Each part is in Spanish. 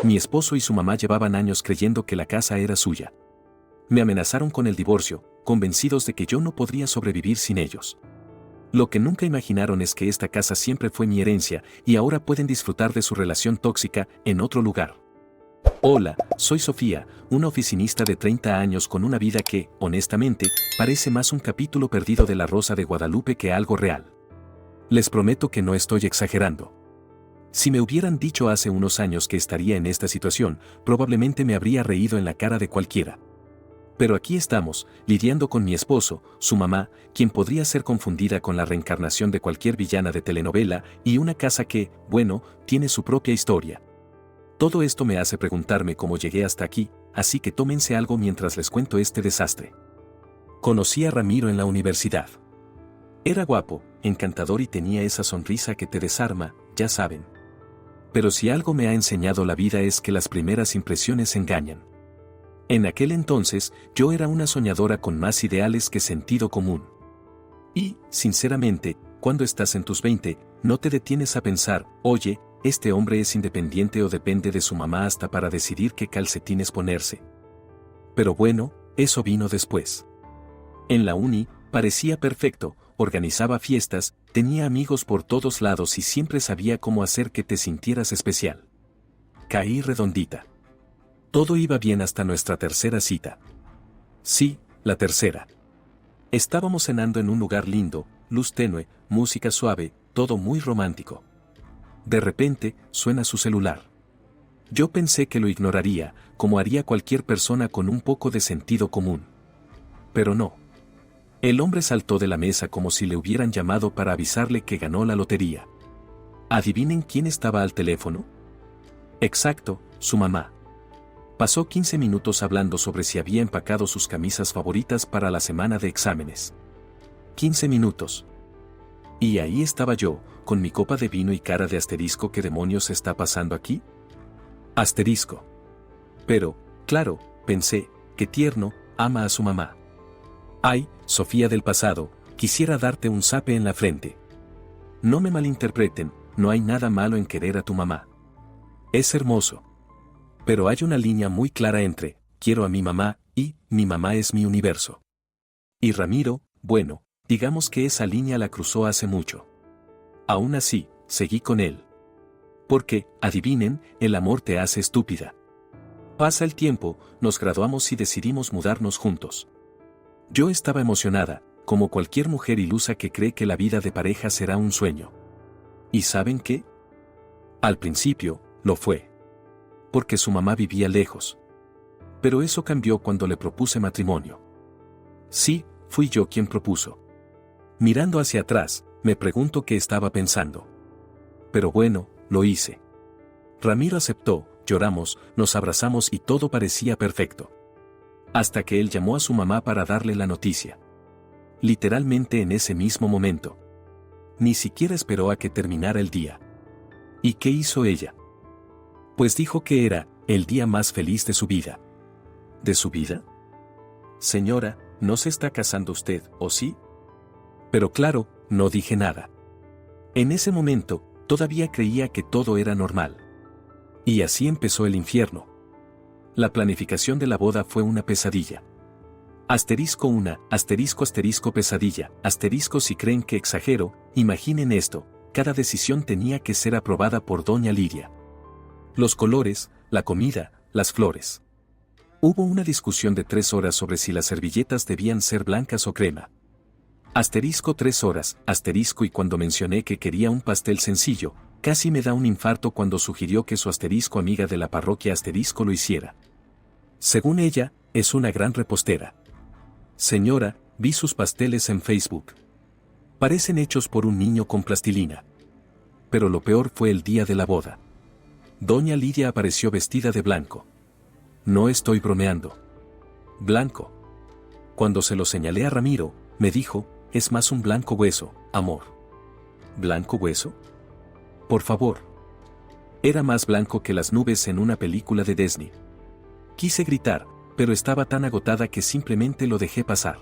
Mi esposo y su mamá llevaban años creyendo que la casa era suya. Me amenazaron con el divorcio, convencidos de que yo no podría sobrevivir sin ellos. Lo que nunca imaginaron es que esta casa siempre fue mi herencia y ahora pueden disfrutar de su relación tóxica en otro lugar. Hola, soy Sofía, una oficinista de 30 años con una vida que, honestamente, parece más un capítulo perdido de La Rosa de Guadalupe que algo real. Les prometo que no estoy exagerando. Si me hubieran dicho hace unos años que estaría en esta situación, probablemente me habría reído en la cara de cualquiera. Pero aquí estamos, lidiando con mi esposo, su mamá, quien podría ser confundida con la reencarnación de cualquier villana de telenovela, y una casa que, bueno, tiene su propia historia. Todo esto me hace preguntarme cómo llegué hasta aquí, así que tómense algo mientras les cuento este desastre. Conocí a Ramiro en la universidad. Era guapo, encantador y tenía esa sonrisa que te desarma, ya saben. Pero si algo me ha enseñado la vida es que las primeras impresiones engañan. En aquel entonces, yo era una soñadora con más ideales que sentido común. Y, sinceramente, cuando estás en tus 20, no te detienes a pensar, oye, este hombre es independiente o depende de su mamá hasta para decidir qué calcetines ponerse. Pero bueno, eso vino después. En la uni, parecía perfecto, organizaba fiestas, tenía amigos por todos lados y siempre sabía cómo hacer que te sintieras especial. Caí redondita. Todo iba bien hasta nuestra tercera cita. Sí, la tercera. Estábamos cenando en un lugar lindo, luz tenue, música suave, todo muy romántico. De repente, suena su celular. Yo pensé que lo ignoraría, como haría cualquier persona con un poco de sentido común. Pero no. El hombre saltó de la mesa como si le hubieran llamado para avisarle que ganó la lotería. ¿Adivinen quién estaba al teléfono? Exacto, su mamá. Pasó 15 minutos hablando sobre si había empacado sus camisas favoritas para la semana de exámenes. 15 minutos. Y ahí estaba yo, con mi copa de vino y cara de asterisco. ¿Qué demonios está pasando aquí? Asterisco. Pero, claro, pensé, qué tierno, ama a su mamá. Ay, Sofía del pasado, quisiera darte un zape en la frente. No me malinterpreten, no hay nada malo en querer a tu mamá. Es hermoso. Pero hay una línea muy clara entre, quiero a mi mamá, y, mi mamá es mi universo. Y Ramiro, bueno, digamos que esa línea la cruzó hace mucho. Aún así, seguí con él. Porque, adivinen, el amor te hace estúpida. Pasa el tiempo, nos graduamos y decidimos mudarnos juntos. Yo estaba emocionada, como cualquier mujer ilusa que cree que la vida de pareja será un sueño. ¿Y saben qué? Al principio, lo fue. Porque su mamá vivía lejos. Pero eso cambió cuando le propuse matrimonio. Sí, fui yo quien propuso. Mirando hacia atrás, me pregunto qué estaba pensando. Pero bueno, lo hice. Ramiro aceptó, lloramos, nos abrazamos y todo parecía perfecto. Hasta que él llamó a su mamá para darle la noticia. Literalmente en ese mismo momento. Ni siquiera esperó a que terminara el día. ¿Y qué hizo ella? Pues dijo que era el día más feliz de su vida. ¿De su vida? Señora, ¿no se está casando usted, o sí? Pero claro, no dije nada. En ese momento, todavía creía que todo era normal. Y así empezó el infierno. La planificación de la boda fue una pesadilla. Asterisco una, asterisco asterisco pesadilla, asterisco si creen que exagero, imaginen esto, cada decisión tenía que ser aprobada por doña Lidia. Los colores, la comida, las flores. Hubo una discusión de 3 horas sobre si las servilletas debían ser blancas o crema. Asterisco 3 horas, asterisco y cuando mencioné que quería un pastel sencillo, casi me da un infarto cuando sugirió que su asterisco amiga de la parroquia asterisco lo hiciera. Según ella, es una gran repostera. Señora, vi sus pasteles en Facebook. Parecen hechos por un niño con plastilina. Pero lo peor fue el día de la boda. Doña Lidia apareció vestida de blanco. No estoy bromeando. Blanco. Cuando se lo señalé a Ramiro, me dijo, es más un blanco hueso, amor. ¿Blanco hueso? Por favor. Era más blanco que las nubes en una película de Disney. Quise gritar, pero estaba tan agotada que simplemente lo dejé pasar.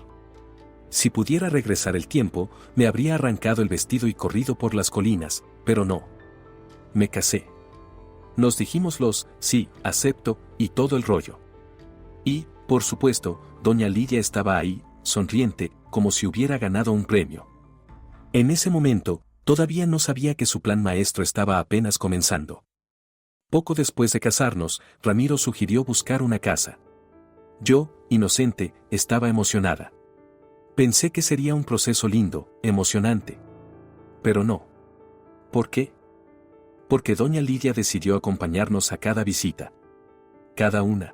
Si pudiera regresar el tiempo, me habría arrancado el vestido y corrido por las colinas, pero no. Me casé. Nos dijimos los sí, acepto y todo el rollo. Y, por supuesto, doña Lidia estaba ahí, sonriente, como si hubiera ganado un premio. En ese momento, todavía no sabía que su plan maestro estaba apenas comenzando. Poco después de casarnos, Ramiro sugirió buscar una casa. Yo, inocente, estaba emocionada. Pensé que sería un proceso lindo, emocionante. Pero no. ¿Por qué? Porque doña Lidia decidió acompañarnos a cada visita. Cada una.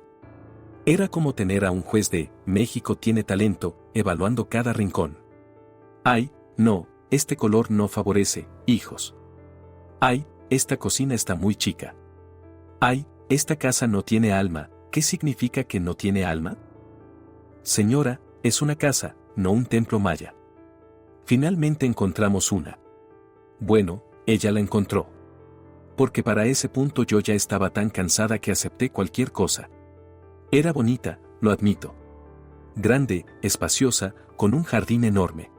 Era como tener a un juez de México tiene talento, evaluando cada rincón. Ay, no, este color no favorece, hijos. Ay, esta cocina está muy chica. Ay, esta casa no tiene alma. ¿Qué significa que no tiene alma? Señora, es una casa, no un templo maya. Finalmente encontramos una. Bueno, ella la encontró. Porque para ese punto yo ya estaba tan cansada que acepté cualquier cosa. Era bonita, lo admito. Grande, espaciosa, con un jardín enorme.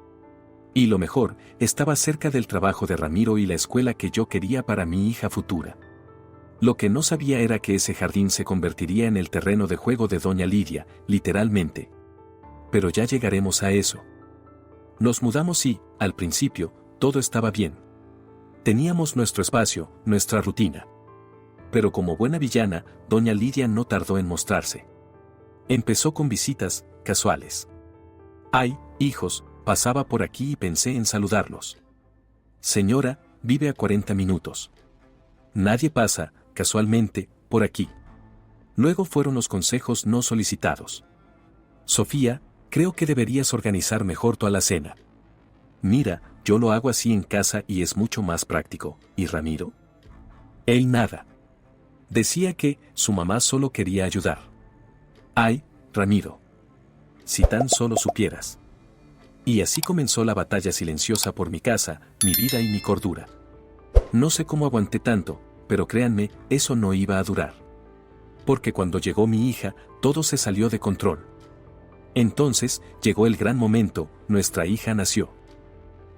Y lo mejor, estaba cerca del trabajo de Ramiro y la escuela que yo quería para mi hija futura. Lo que no sabía era que ese jardín se convertiría en el terreno de juego de doña Lidia, literalmente. Pero ya llegaremos a eso. Nos mudamos y, al principio, todo estaba bien. Teníamos nuestro espacio, nuestra rutina. Pero como buena villana, doña Lidia no tardó en mostrarse. Empezó con visitas casuales. Ay, hijos, pasaba por aquí y pensé en saludarlos. Señora, vive a 40 minutos. Nadie pasa, casualmente, por aquí. Luego fueron los consejos no solicitados. Sofía, creo que deberías organizar mejor tu alacena. Mira, yo lo hago así en casa y es mucho más práctico. ¿Y Ramiro? Él nada. Decía que su mamá solo quería ayudar. Ay, Ramiro. Si tan solo supieras. Y así comenzó la batalla silenciosa por mi casa, mi vida y mi cordura. No sé cómo aguanté tanto, pero créanme, eso no iba a durar. Porque cuando llegó mi hija, todo se salió de control. Entonces, llegó el gran momento, nuestra hija nació.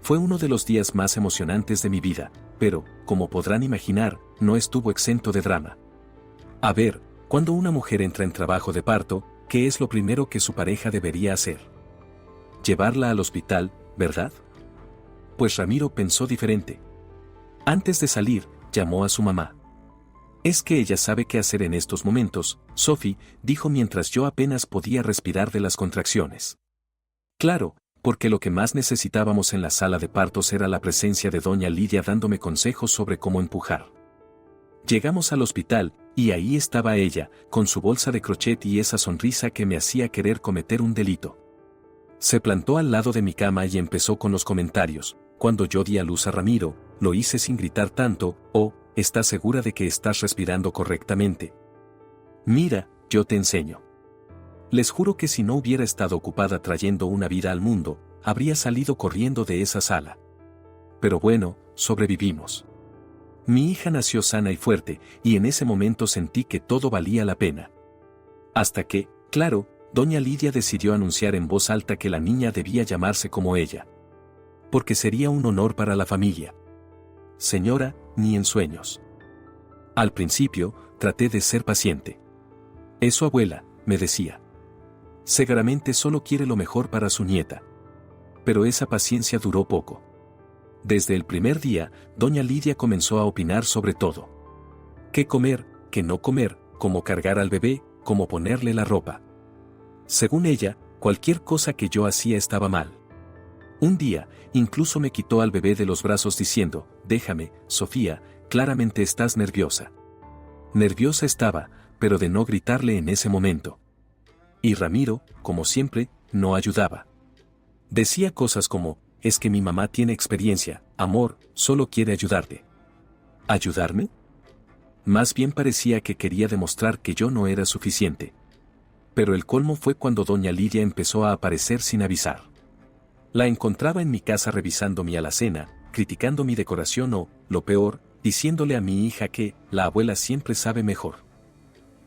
Fue uno de los días más emocionantes de mi vida, pero, como podrán imaginar, no estuvo exento de drama. A ver, cuando una mujer entra en trabajo de parto, ¿qué es lo primero que su pareja debería hacer? Llevarla al hospital, ¿verdad? Pues Ramiro pensó diferente. Antes de salir, llamó a su mamá. Es que ella sabe qué hacer en estos momentos, Sophie, dijo mientras yo apenas podía respirar de las contracciones. Claro, porque lo que más necesitábamos en la sala de partos era la presencia de doña Lidia dándome consejos sobre cómo empujar. Llegamos al hospital, y ahí estaba ella, con su bolsa de crochet y esa sonrisa que me hacía querer cometer un delito. Se plantó al lado de mi cama y empezó con los comentarios. Cuando yo di a luz a Ramiro, lo hice sin gritar tanto. Oh, ¿estás segura de que estás respirando correctamente? Mira, yo te enseño. Les juro que si no hubiera estado ocupada trayendo una vida al mundo, habría salido corriendo de esa sala. Pero bueno, sobrevivimos. Mi hija nació sana y fuerte, y en ese momento sentí que todo valía la pena. Hasta que, claro, doña Lidia decidió anunciar en voz alta que la niña debía llamarse como ella. Porque sería un honor para la familia. Señora, ni en sueños. Al principio, traté de ser paciente. Es su abuela, me decía. Seguramente solo quiere lo mejor para su nieta. Pero esa paciencia duró poco. Desde el primer día, doña Lidia comenzó a opinar sobre todo. ¿Qué comer, qué no comer, cómo cargar al bebé, cómo ponerle la ropa? Según ella, cualquier cosa que yo hacía estaba mal. Un día, incluso me quitó al bebé de los brazos diciendo, déjame, Sofía, claramente estás nerviosa. Nerviosa estaba, pero de no gritarle en ese momento. Y Ramiro, como siempre, no ayudaba. Decía cosas como, es que mi mamá tiene experiencia, amor, solo quiere ayudarte. ¿Ayudarme? Más bien parecía que quería demostrar que yo no era suficiente. Pero el colmo fue cuando doña Lidia empezó a aparecer sin avisar. La encontraba en mi casa revisando mi alacena, criticando mi decoración o, lo peor, diciéndole a mi hija que la abuela siempre sabe mejor.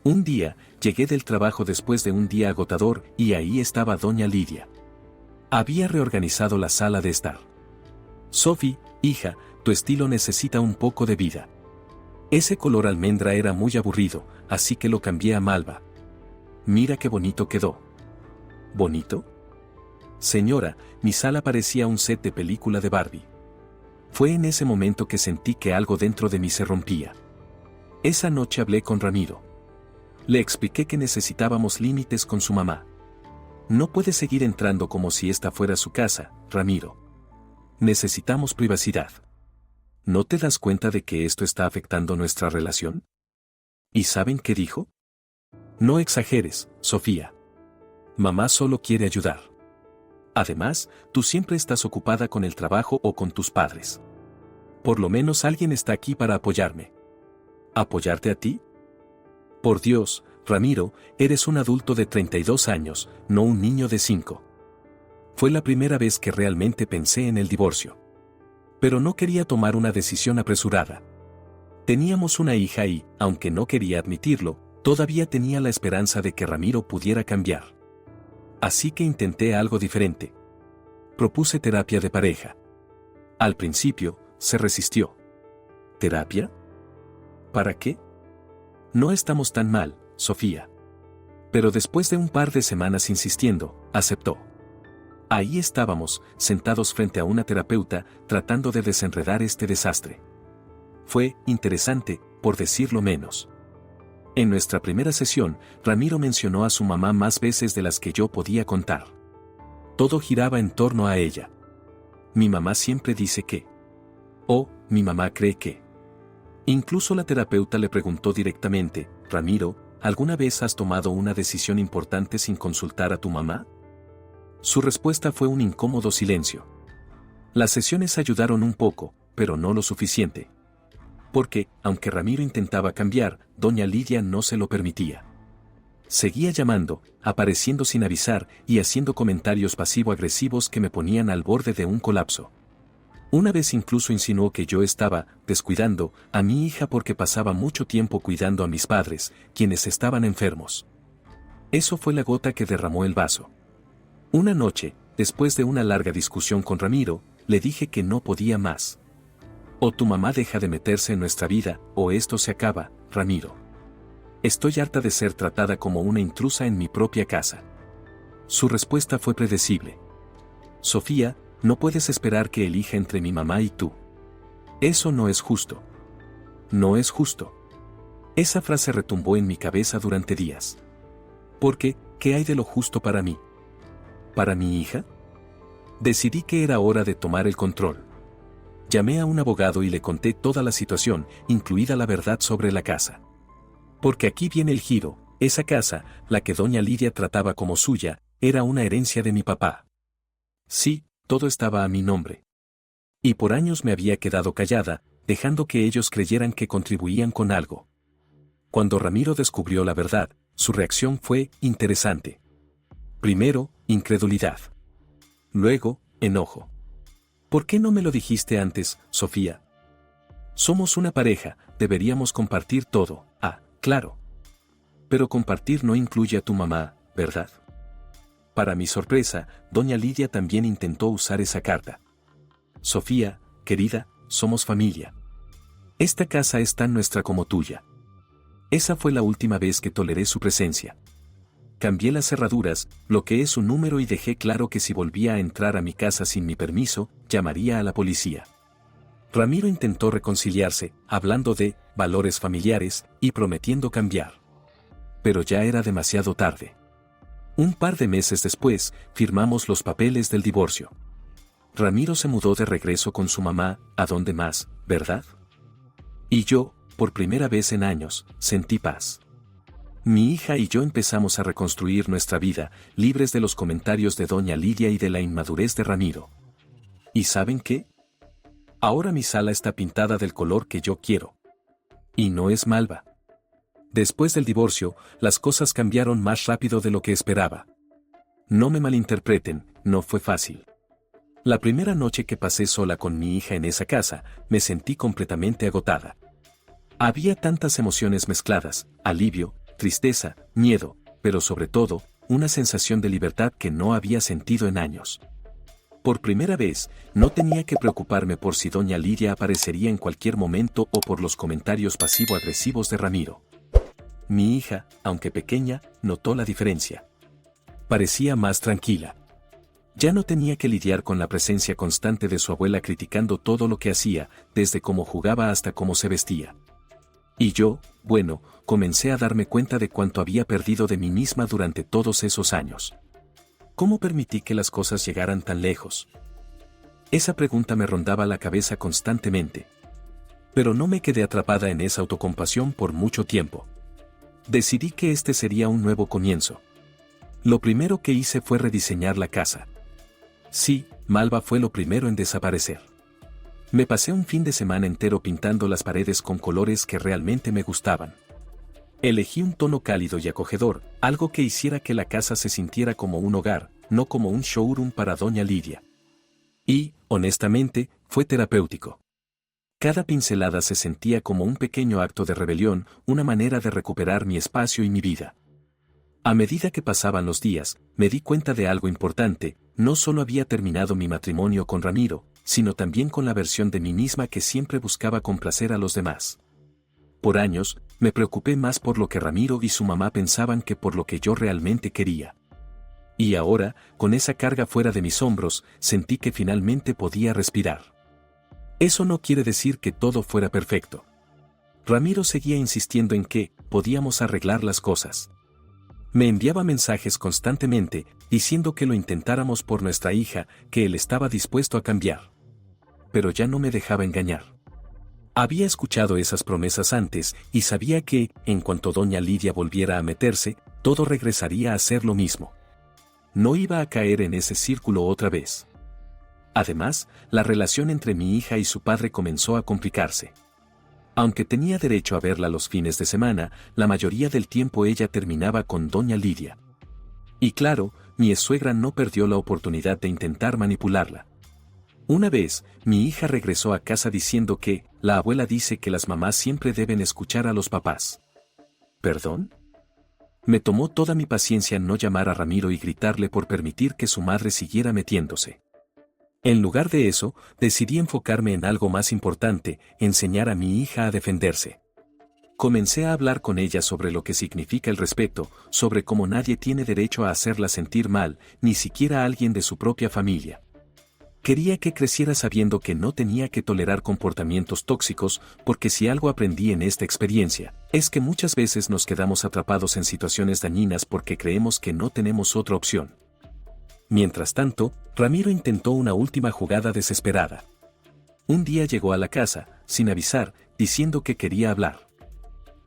Un día, llegué del trabajo después de un día agotador y ahí estaba doña Lidia. Había reorganizado la sala de estar. Sophie, hija, tu estilo necesita un poco de vida. Ese color almendra era muy aburrido, así que lo cambié a malva. Mira qué bonito quedó. ¿Bonito? Señora, mi sala parecía un set de película de Barbie. Fue en ese momento que sentí que algo dentro de mí se rompía. Esa noche hablé con Ramiro. Le expliqué que necesitábamos límites con su mamá. No puede seguir entrando como si esta fuera su casa, Ramiro. Necesitamos privacidad. ¿No te das cuenta de que esto está afectando nuestra relación? ¿Y saben qué dijo? No exageres, Sofía. Mamá solo quiere ayudar. Además, tú siempre estás ocupada con el trabajo o con tus padres. Por lo menos alguien está aquí para apoyarme. ¿Apoyarte a ti? Por Dios, Ramiro, eres un adulto de 32 años, no un niño de 5. Fue la primera vez que realmente pensé en el divorcio. Pero no quería tomar una decisión apresurada. Teníamos una hija y, aunque no quería admitirlo, todavía tenía la esperanza de que Ramiro pudiera cambiar. Así que intenté algo diferente. Propuse terapia de pareja. Al principio, se resistió. ¿Terapia? ¿Para qué? No estamos tan mal, Sofía. Pero después de un par de semanas insistiendo, aceptó. Ahí estábamos, sentados frente a una terapeuta, tratando de desenredar este desastre. Fue interesante, por decirlo menos. En nuestra primera sesión, Ramiro mencionó a su mamá más veces de las que yo podía contar. Todo giraba en torno a ella. Mi mamá siempre dice que. O, mi mamá cree que. Incluso la terapeuta le preguntó directamente, Ramiro, ¿alguna vez has tomado una decisión importante sin consultar a tu mamá? Su respuesta fue un incómodo silencio. Las sesiones ayudaron un poco, pero no lo suficiente. Porque, aunque Ramiro intentaba cambiar, doña Lidia no se lo permitía. Seguía llamando, apareciendo sin avisar y haciendo comentarios pasivo-agresivos que me ponían al borde de un colapso. Una vez incluso insinuó que yo estaba descuidando a mi hija porque pasaba mucho tiempo cuidando a mis padres, quienes estaban enfermos. Eso fue la gota que derramó el vaso. Una noche, después de una larga discusión con Ramiro, le dije que no podía más. O tu mamá deja de meterse en nuestra vida, o esto se acaba, Ramiro. Estoy harta de ser tratada como una intrusa en mi propia casa. Su respuesta fue predecible. Sofía, no puedes esperar que elija entre mi mamá y tú. Eso no es justo. No es justo. Esa frase retumbó en mi cabeza durante días. Porque, ¿qué hay de lo justo para mí? ¿Para mi hija? Decidí que era hora de tomar el control. Llamé a un abogado y le conté toda la situación, incluida la verdad sobre la casa. Porque aquí viene el giro, esa casa, la que doña Lidia trataba como suya, era una herencia de mi papá. Sí, todo estaba a mi nombre. Y por años me había quedado callada, dejando que ellos creyeran que contribuían con algo. Cuando Ramiro descubrió la verdad, su reacción fue interesante. Primero, incredulidad. Luego, enojo. ¿Por qué no me lo dijiste antes, Sofía? Somos una pareja, deberíamos compartir todo, claro. Pero compartir no incluye a tu mamá, ¿verdad? Para mi sorpresa, doña Lidia también intentó usar esa carta. Sofía, querida, somos familia. Esta casa es tan nuestra como tuya. Esa fue la última vez que toleré su presencia. Cambié las cerraduras, bloqueé su número y dejé claro que si volvía a entrar a mi casa sin mi permiso, llamaría a la policía. Ramiro intentó reconciliarse, hablando de valores familiares y prometiendo cambiar. Pero ya era demasiado tarde. Un par de meses después, firmamos los papeles del divorcio. Ramiro se mudó de regreso con su mamá, ¿a dónde más, verdad? Y yo, por primera vez en años, sentí paz. Mi hija y yo empezamos a reconstruir nuestra vida, libres de los comentarios de doña Lidia y de la inmadurez de Ramiro. ¿Y saben qué? Ahora mi sala está pintada del color que yo quiero. Y no es malva. Después del divorcio, las cosas cambiaron más rápido de lo que esperaba. No me malinterpreten, no fue fácil. La primera noche que pasé sola con mi hija en esa casa, me sentí completamente agotada. Había tantas emociones mezcladas, alivio, tristeza, miedo, pero sobre todo, una sensación de libertad que no había sentido en años. Por primera vez, no tenía que preocuparme por si doña Lidia aparecería en cualquier momento o por los comentarios pasivo-agresivos de Ramiro. Mi hija, aunque pequeña, notó la diferencia. Parecía más tranquila. Ya no tenía que lidiar con la presencia constante de su abuela criticando todo lo que hacía, desde cómo jugaba hasta cómo se vestía. Y yo, bueno, comencé a darme cuenta de cuánto había perdido de mí misma durante todos esos años. ¿Cómo permití que las cosas llegaran tan lejos? Esa pregunta me rondaba la cabeza constantemente. Pero no me quedé atrapada en esa autocompasión por mucho tiempo. Decidí que este sería un nuevo comienzo. Lo primero que hice fue rediseñar la casa. Sí, Malva fue lo primero en desaparecer. Me pasé un fin de semana entero pintando las paredes con colores que realmente me gustaban. Elegí un tono cálido y acogedor, algo que hiciera que la casa se sintiera como un hogar, no como un showroom para doña Lidia. Y, honestamente, fue terapéutico. Cada pincelada se sentía como un pequeño acto de rebelión, una manera de recuperar mi espacio y mi vida. A medida que pasaban los días, me di cuenta de algo importante: no solo había terminado mi matrimonio con Ramiro, sino también con la versión de mí misma que siempre buscaba complacer a los demás. Por años, me preocupé más por lo que Ramiro y su mamá pensaban que por lo que yo realmente quería. Y ahora, con esa carga fuera de mis hombros, sentí que finalmente podía respirar. Eso no quiere decir que todo fuera perfecto. Ramiro seguía insistiendo en que podíamos arreglar las cosas. Me enviaba mensajes constantemente, diciendo que lo intentáramos por nuestra hija, que él estaba dispuesto a cambiar. Pero ya no me dejaba engañar. Había escuchado esas promesas antes y sabía que, en cuanto doña Lidia volviera a meterse, todo regresaría a ser lo mismo. No iba a caer en ese círculo otra vez. Además, la relación entre mi hija y su padre comenzó a complicarse. Aunque tenía derecho a verla los fines de semana, la mayoría del tiempo ella terminaba con doña Lidia. Y claro, mi ex-suegra no perdió la oportunidad de intentar manipularla. Una vez, mi hija regresó a casa diciendo que la abuela dice que las mamás siempre deben escuchar a los papás. ¿Perdón? Me tomó toda mi paciencia no llamar a Ramiro y gritarle por permitir que su madre siguiera metiéndose. En lugar de eso, decidí enfocarme en algo más importante: enseñar a mi hija a defenderse. Comencé a hablar con ella sobre lo que significa el respeto, sobre cómo nadie tiene derecho a hacerla sentir mal, ni siquiera alguien de su propia familia. Quería que creciera sabiendo que no tenía que tolerar comportamientos tóxicos, porque si algo aprendí en esta experiencia, es que muchas veces nos quedamos atrapados en situaciones dañinas porque creemos que no tenemos otra opción. Mientras tanto, Ramiro intentó una última jugada desesperada. Un día llegó a la casa, sin avisar, diciendo que quería hablar.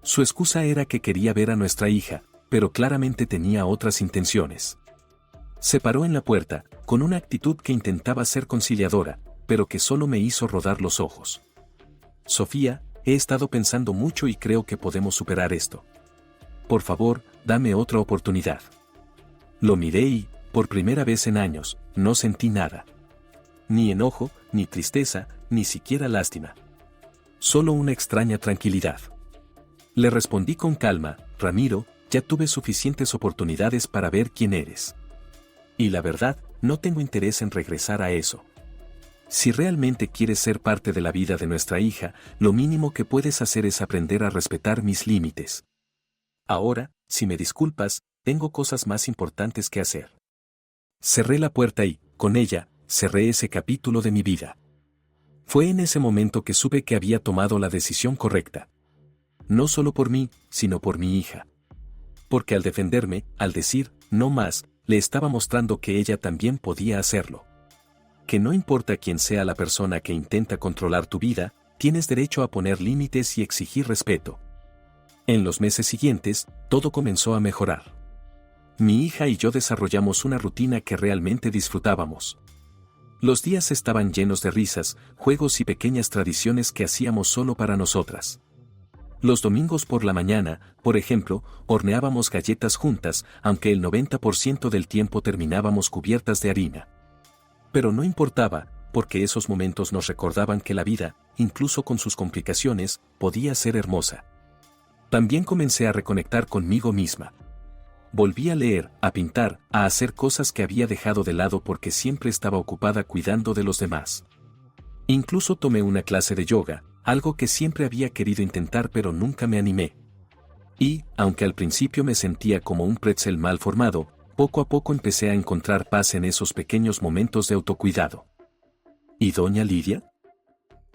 Su excusa era que quería ver a nuestra hija, pero claramente tenía otras intenciones. Se paró en la puerta, con una actitud que intentaba ser conciliadora, pero que solo me hizo rodar los ojos. Sofía, he estado pensando mucho y creo que podemos superar esto. Por favor, dame otra oportunidad. Lo miré y, por primera vez en años, no sentí nada. Ni enojo, ni tristeza, ni siquiera lástima. Solo una extraña tranquilidad. Le respondí con calma: Ramiro, ya tuve suficientes oportunidades para ver quién eres. Y la verdad, no tengo interés en regresar a eso. Si realmente quieres ser parte de la vida de nuestra hija, lo mínimo que puedes hacer es aprender a respetar mis límites. Ahora, si me disculpas, tengo cosas más importantes que hacer. Cerré la puerta y, con ella, cerré ese capítulo de mi vida. Fue en ese momento que supe que había tomado la decisión correcta. No solo por mí, sino por mi hija. Porque al defenderme, al decir, no más, le estaba mostrando que ella también podía hacerlo. Que no importa quién sea la persona que intenta controlar tu vida, tienes derecho a poner límites y exigir respeto. En los meses siguientes, todo comenzó a mejorar. Mi hija y yo desarrollamos una rutina que realmente disfrutábamos. Los días estaban llenos de risas, juegos y pequeñas tradiciones que hacíamos solo para nosotras. Los domingos por la mañana, por ejemplo, horneábamos galletas juntas, aunque el 90% del tiempo terminábamos cubiertas de harina. Pero no importaba, porque esos momentos nos recordaban que la vida, incluso con sus complicaciones, podía ser hermosa. También comencé a reconectar conmigo misma. Volví a leer, a pintar, a hacer cosas que había dejado de lado porque siempre estaba ocupada cuidando de los demás. Incluso tomé una clase de yoga, algo que siempre había querido intentar pero nunca me animé. Y, aunque al principio me sentía como un pretzel mal formado, poco a poco empecé a encontrar paz en esos pequeños momentos de autocuidado. ¿Y doña Lidia?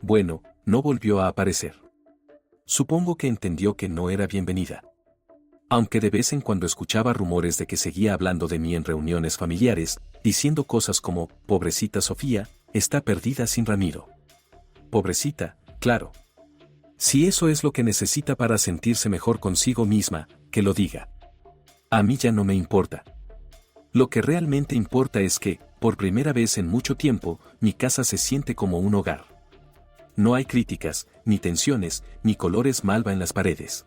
Bueno, no volvió a aparecer. Supongo que entendió que no era bienvenida. Aunque de vez en cuando escuchaba rumores de que seguía hablando de mí en reuniones familiares, diciendo cosas como, pobrecita Sofía, está perdida sin Ramiro. Pobrecita, claro. Si eso es lo que necesita para sentirse mejor consigo misma, que lo diga. A mí ya no me importa. Lo que realmente importa es que, por primera vez en mucho tiempo, mi casa se siente como un hogar. No hay críticas, ni tensiones, ni colores malva en las paredes.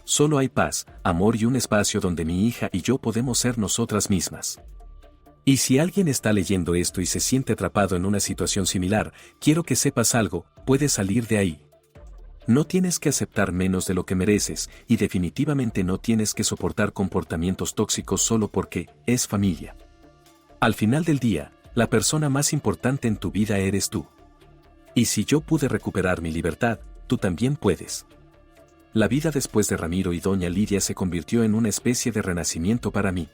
Solo hay paz, amor y un espacio donde mi hija y yo podemos ser nosotras mismas. Y si alguien está leyendo esto y se siente atrapado en una situación similar, quiero que sepas algo, puedes salir de ahí. No tienes que aceptar menos de lo que mereces, y definitivamente no tienes que soportar comportamientos tóxicos solo porque es familia. Al final del día, la persona más importante en tu vida eres tú. Y si yo pude recuperar mi libertad, tú también puedes. La vida después de Ramiro y doña Lidia se convirtió en una especie de renacimiento para mí.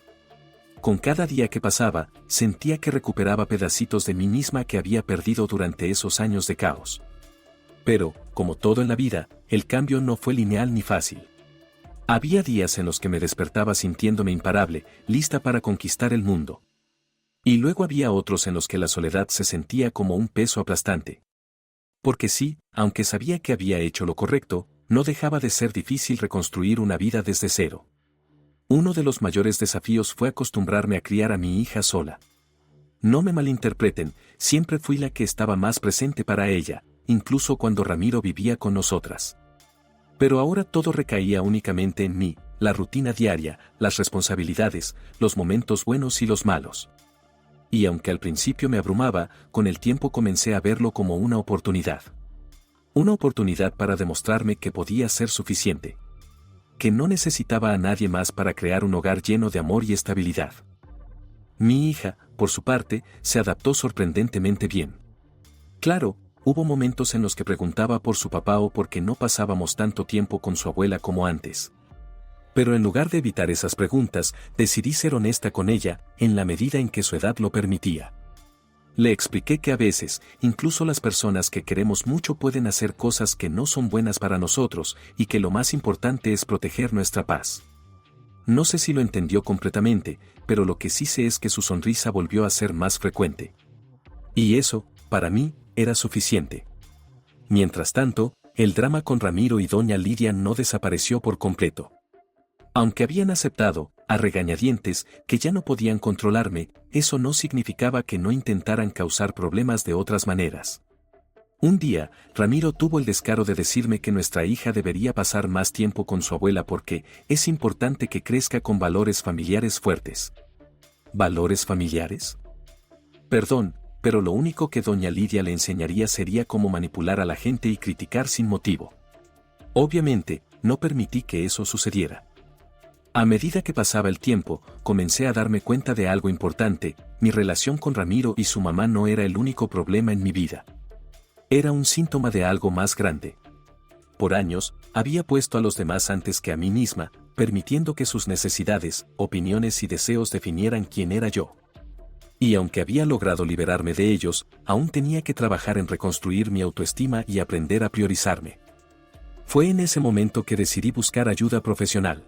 Con cada día que pasaba, sentía que recuperaba pedacitos de mí misma que había perdido durante esos años de caos. Pero, como todo en la vida, el cambio no fue lineal ni fácil. Había días en los que me despertaba sintiéndome imparable, lista para conquistar el mundo. Y luego había otros en los que la soledad se sentía como un peso aplastante. Porque sí, aunque sabía que había hecho lo correcto, no dejaba de ser difícil reconstruir una vida desde cero. Uno de los mayores desafíos fue acostumbrarme a criar a mi hija sola. No me malinterpreten, siempre fui la que estaba más presente para ella, incluso cuando Ramiro vivía con nosotras. Pero ahora todo recaía únicamente en mí, la rutina diaria, las responsabilidades, los momentos buenos y los malos. Y aunque al principio me abrumaba, con el tiempo comencé a verlo como una oportunidad. Una oportunidad para demostrarme que podía ser suficiente. Que no necesitaba a nadie más para crear un hogar lleno de amor y estabilidad. Mi hija, por su parte, se adaptó sorprendentemente bien. Claro, hubo momentos en los que preguntaba por su papá o por qué no pasábamos tanto tiempo con su abuela como antes. Pero en lugar de evitar esas preguntas, decidí ser honesta con ella, en la medida en que su edad lo permitía. Le expliqué que a veces, incluso las personas que queremos mucho pueden hacer cosas que no son buenas para nosotros, y que lo más importante es proteger nuestra paz. No sé si lo entendió completamente, pero lo que sí sé es que su sonrisa volvió a ser más frecuente. Y eso, para mí, era suficiente. Mientras tanto, el drama con Ramiro y doña Lidia no desapareció por completo. Aunque habían aceptado, a regañadientes, que ya no podían controlarme, eso no significaba que no intentaran causar problemas de otras maneras. Un día, Ramiro tuvo el descaro de decirme que nuestra hija debería pasar más tiempo con su abuela porque es importante que crezca con valores familiares fuertes. ¿Valores familiares? Perdón, pero lo único que doña Lidia le enseñaría sería cómo manipular a la gente y criticar sin motivo. Obviamente, no permití que eso sucediera. A medida que pasaba el tiempo, comencé a darme cuenta de algo importante: mi relación con Ramiro y su mamá no era el único problema en mi vida. Era un síntoma de algo más grande. Por años, había puesto a los demás antes que a mí misma, permitiendo que sus necesidades, opiniones y deseos definieran quién era yo. Y aunque había logrado liberarme de ellos, aún tenía que trabajar en reconstruir mi autoestima y aprender a priorizarme. Fue en ese momento que decidí buscar ayuda profesional.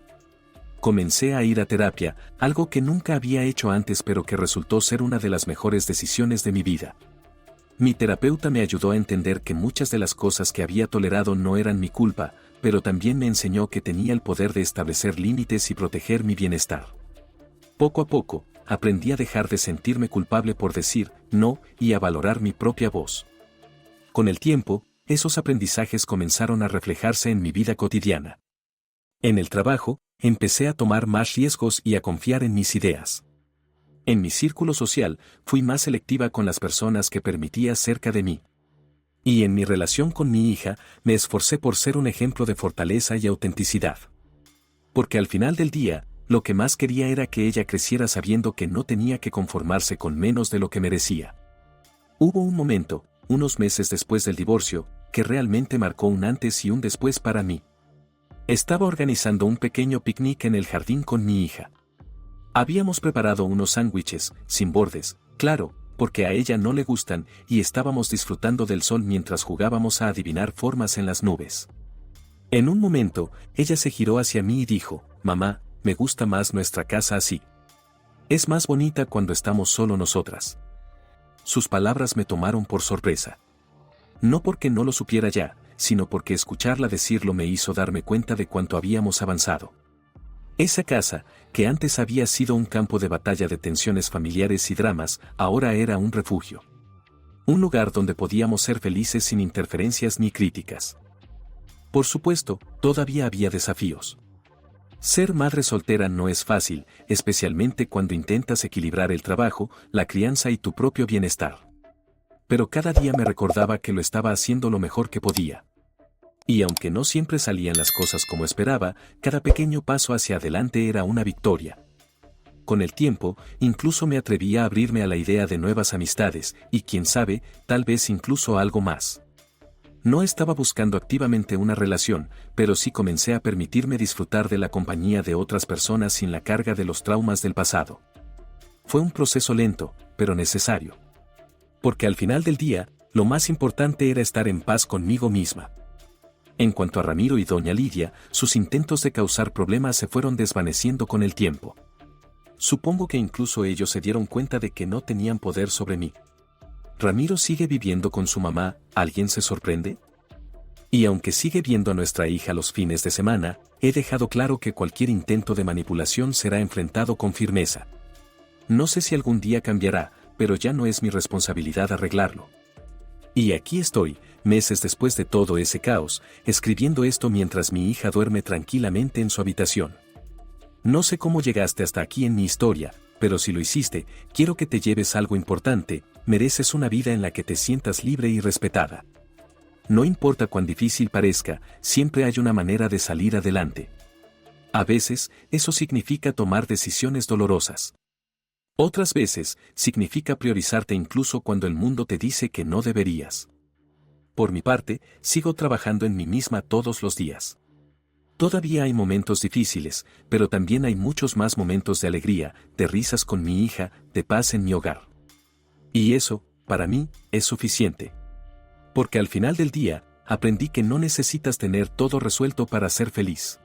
Comencé a ir a terapia, algo que nunca había hecho antes pero que resultó ser una de las mejores decisiones de mi vida. Mi terapeuta me ayudó a entender que muchas de las cosas que había tolerado no eran mi culpa, pero también me enseñó que tenía el poder de establecer límites y proteger mi bienestar. Poco a poco, aprendí a dejar de sentirme culpable por decir no y a valorar mi propia voz. Con el tiempo, esos aprendizajes comenzaron a reflejarse en mi vida cotidiana. En el trabajo, empecé a tomar más riesgos y a confiar en mis ideas. En mi círculo social, fui más selectiva con las personas que permitía cerca de mí. Y en mi relación con mi hija, me esforcé por ser un ejemplo de fortaleza y autenticidad. Porque al final del día, Lo que más quería era que ella creciera sabiendo que no tenía que conformarse con menos de lo que merecía. Hubo un momento, unos meses después del divorcio, que realmente marcó un antes y un después para mí. Estaba organizando un pequeño picnic en el jardín con mi hija. Habíamos preparado unos sándwiches, sin bordes, claro, porque a ella no le gustan, y estábamos disfrutando del sol mientras jugábamos a adivinar formas en las nubes. En un momento, ella se giró hacia mí y dijo, «Mamá, me gusta más nuestra casa así. Es más bonita cuando estamos solo nosotras». Sus palabras me tomaron por sorpresa. No porque no lo supiera ya, sino porque escucharla decirlo me hizo darme cuenta de cuánto habíamos avanzado. Esa casa, que antes había sido un campo de batalla de tensiones familiares y dramas, ahora era un refugio. Un lugar donde podíamos ser felices sin interferencias ni críticas. Por supuesto, todavía había desafíos. Ser madre soltera no es fácil, especialmente cuando intentas equilibrar el trabajo, la crianza y tu propio bienestar. Pero cada día me recordaba que lo estaba haciendo lo mejor que podía. Y aunque no siempre salían las cosas como esperaba, cada pequeño paso hacia adelante era una victoria. Con el tiempo, incluso me atreví a abrirme a la idea de nuevas amistades, y quién sabe, tal vez incluso algo más. No estaba buscando activamente una relación, pero sí comencé a permitirme disfrutar de la compañía de otras personas sin la carga de los traumas del pasado. Fue un proceso lento, pero necesario. Porque al final del día, lo más importante era estar en paz conmigo misma. En cuanto a Ramiro y doña Lidia, sus intentos de causar problemas se fueron desvaneciendo con el tiempo. Supongo que incluso ellos se dieron cuenta de que no tenían poder sobre mí. ¿Ramiro sigue viviendo con su mamá? ¿Alguien se sorprende? Y aunque sigue viendo a nuestra hija los fines de semana, he dejado claro que cualquier intento de manipulación será enfrentado con firmeza. No sé si algún día cambiará, pero ya no es mi responsabilidad arreglarlo. Y aquí estoy, meses después de todo ese caos, escribiendo esto mientras mi hija duerme tranquilamente en su habitación. No sé cómo llegaste hasta aquí en mi historia, pero si lo hiciste, quiero que te lleves algo importante, mereces una vida en la que te sientas libre y respetada. No importa cuán difícil parezca, siempre hay una manera de salir adelante. A veces, eso significa tomar decisiones dolorosas. Otras veces, significa priorizarte incluso cuando el mundo te dice que no deberías. Por mi parte, sigo trabajando en mí misma todos los días. Todavía hay momentos difíciles, pero también hay muchos más momentos de alegría, de risas con mi hija, de paz en mi hogar. Y eso, para mí, es suficiente. Porque al final del día, aprendí que no necesitas tener todo resuelto para ser feliz.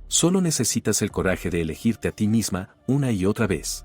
Solo necesitas el coraje de elegirte a ti misma una y otra vez.